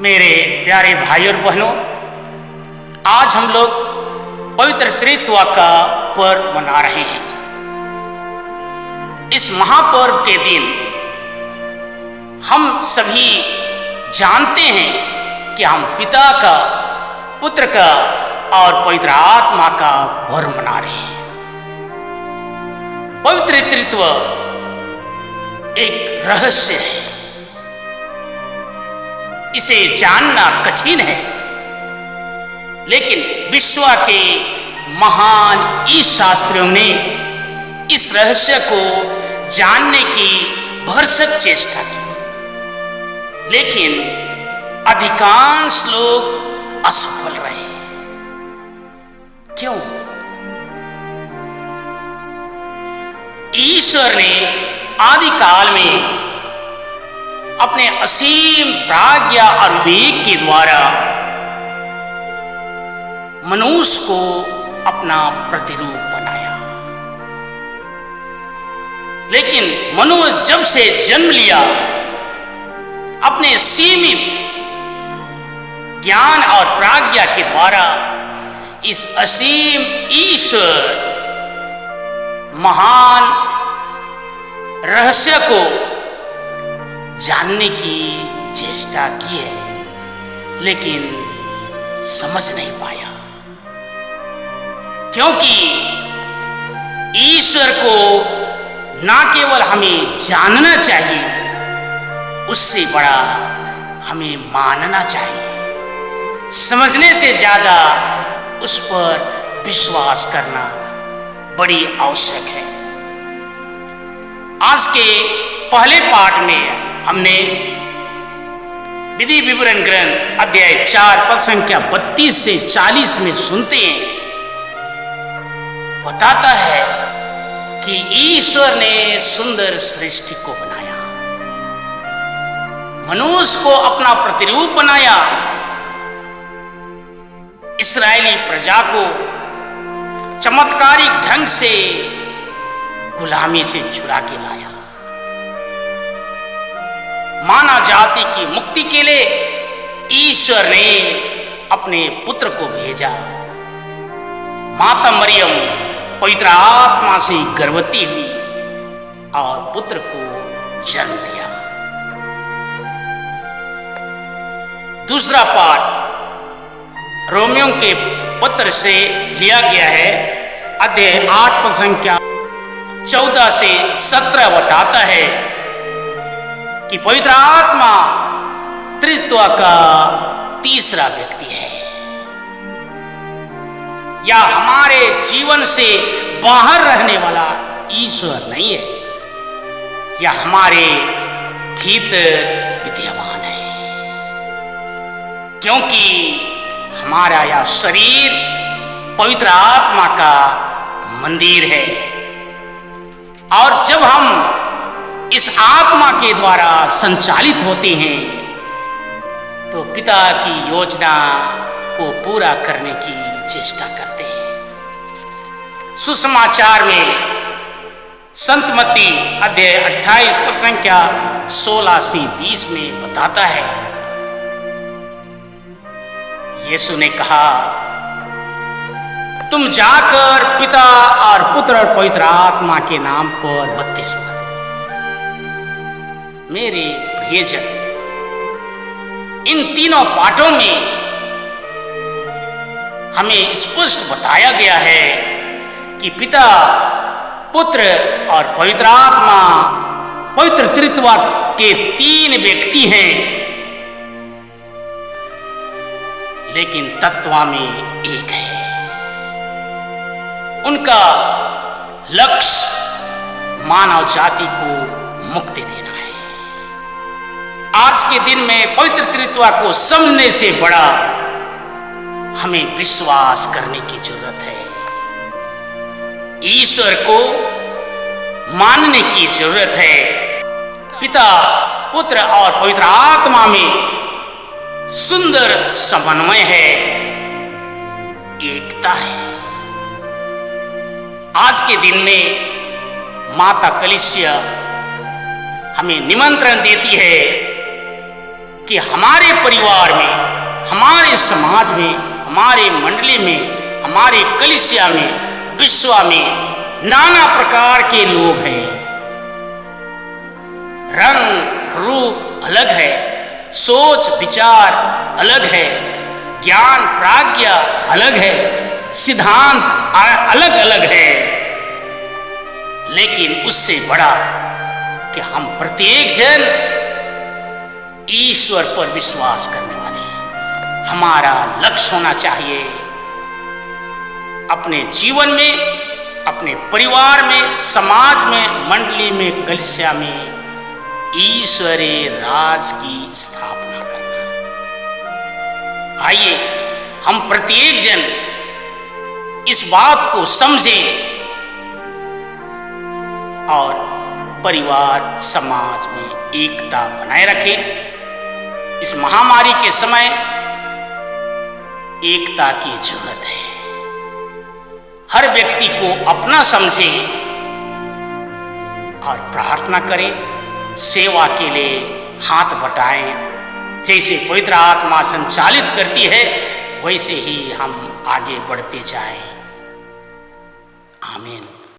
मेरे प्यारे भाई और बहनों, आज हम लोग पवित्र त्रित्व का पर्व मना रहे हैं। इस महापर्व के दिन हम सभी जानते हैं कि हम पिता का, पुत्र का और पवित्र आत्मा का पर्व मना रहे हैं। पवित्र त्रित्व एक रहस्य है, इसे जानना कठिन है, लेकिन विश्व के महान ईश शास्त्रियों ने इस रहस्य को जानने की भरसक चेष्टा की, लेकिन अधिकांश लोग असफल रहे। क्यों? ईश्वर ने आदिकाल में अपने असीम प्राज्ञा और विवेक के द्वारा मनुष्य को अपना प्रतिरूप बनाया, लेकिन मनुष्य जब से जन्म लिया, अपने सीमित ज्ञान और प्राज्ञा के द्वारा इस असीम ईश्वर महान रहस्य को जानने की चेष्टा की है, लेकिन समझ नहीं पाया। क्योंकि ईश्वर को ना केवल हमें जानना चाहिए, उससे बड़ा हमें मानना चाहिए। समझने से ज्यादा उस पर विश्वास करना बड़ी आवश्यक है। आज के पहले पाठ में हमने विधि विवरण ग्रंथ अध्याय 4 पद संख्या 32 से 40 में सुनते हैं, बताता है कि ईश्वर ने सुंदर सृष्टि को बनाया, मनुष्य को अपना प्रतिरूप बनाया, इस्राएली प्रजा को चमत्कारिक ढंग से गुलामी से छुड़ा के लाया, मानव जाति की मुक्ति के लिए ईश्वर ने अपने पुत्र को भेजा। माता मरियम पवित्र आत्मा से गर्भवती हुई और पुत्र को जन्म दिया। दूसरा पाठ रोमियो के पत्र से लिया गया है, अध्याय 8 पद संख्या 14 से 17 बताता है कि पवित्र आत्मा त्रित्व का तीसरा व्यक्ति है, या हमारे जीवन से बाहर रहने वाला ईश्वर नहीं है, या हमारे भीतर विद्यमान है। क्योंकि हमारा यह शरीर पवित्र आत्मा का मंदिर है, और जब हम इस आत्मा के द्वारा संचालित होते हैं तो पिता की योजना को पूरा करने की चेष्टा करते हैं। सुसमाचार में संत मत्ती अध्याय 28 पद संख्या 16 से 20 में बताता है, यीशु ने कहा, तुम जाकर पिता और पुत्र और पवित्र आत्मा के नाम पर बपतिस्मा दो। मेरे प्रियजन, इन तीनों पाठों में हमें स्पष्ट बताया गया है कि पिता, पुत्र और पवित्र आत्मा पवित्र त्रित्व के तीन व्यक्ति हैं, लेकिन तत्व में एक है। उनका लक्ष्य मानव जाति को मुक्ति देना है। आज के दिन में पवित्र त्रित्व को समझने से बड़ा हमें विश्वास करने की जरूरत है। ईश्वर को मानने की जरूरत है। पिता, पुत्र और पवित्र आत्मा में सुंदर समन्वय है, एकता है। आज के दिन में माता कलीसिया हमें निमंत्रण देती है कि हमारे परिवार में, हमारे समाज में, हमारे मंडली में, हमारे कलीसिया में, विश्व में नाना प्रकार के लोग हैं। रंग रूप अलग है, सोच विचार अलग है, ज्ञान प्राज्ञा अलग है, सिद्धांत अलग अलग है, लेकिन उससे बड़ा कि हम प्रत्येक जन ईश्वर पर विश्वास करने वाले हैं। हमारा लक्ष्य होना चाहिए अपने जीवन में, अपने परिवार में, समाज में, मंडली में, कलीसिया में ईश्वरीय राज की स्थापना करना। आइए हम प्रत्येक जन इस बात को समझें और परिवार समाज में एकता बनाए रखें। इस महामारी के समय एकता की जरूरत है। हर व्यक्ति को अपना समझे और प्रार्थना करें, सेवा के लिए हाथ बटाएं। जैसे पवित्र आत्मा संचालित करती है वैसे ही हम आगे बढ़ते जाएं। आमीन।